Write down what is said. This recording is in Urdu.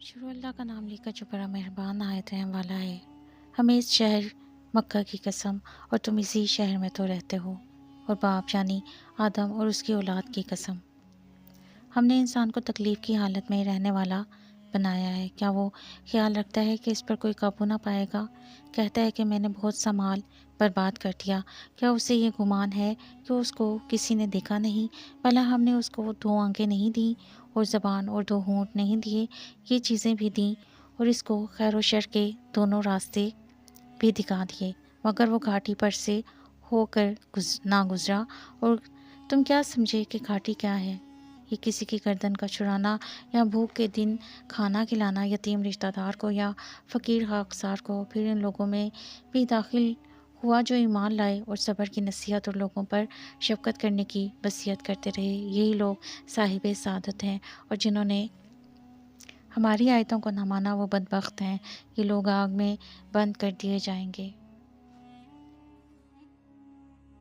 شروع اللہ کا نام لے کر جو بڑا مہربان نہایت رحم والا ہے۔ ہمیں اس شہر مکہ کی قسم، اور تم اسی شہر میں تو رہتے ہو، اور باپ یعنی آدم اور اس کی اولاد کی قسم۔ ہم نے انسان کو تکلیف کی حالت میں رہنے والا بنایا ہے۔ کیا وہ خیال رکھتا ہے کہ اس پر کوئی قابو نہ پائے گا؟ کہتا ہے کہ میں نے بہت سا مال برباد کر دیا۔ کیا اسے یہ گمان ہے کہ اس کو کسی نے دیکھا نہیں؟ بھلا ہم نے اس کو 2 آنکھیں نہیں دیں، اور زبان اور 2 ہونٹ نہیں دیے؟ یہ چیزیں بھی دیں، اور اس کو خیر و شر کے دونوں راستے بھی دکھا دیے، مگر وہ گھاٹی پر سے ہو کر نہ گزرا۔ اور تم کیا سمجھے کہ گھاٹی کیا ہے؟ یہ کسی کی گردن کا چھڑانا، یا بھوک کے دن کھانا کھلانا یتیم رشتہ دار کو یا فقیر خاکسار کو۔ پھر ان لوگوں میں بھی داخل ہوا جو ایمان لائے اور صبر کی نصیحت اور لوگوں پر شفقت کرنے کی وصیت کرتے رہے۔ یہی لوگ صاحب سعادت ہیں، اور جنہوں نے ہماری آیتوں کو نہ مانا وہ بدبخت ہیں۔ یہ لوگ آگ میں بند کر دیے جائیں گے۔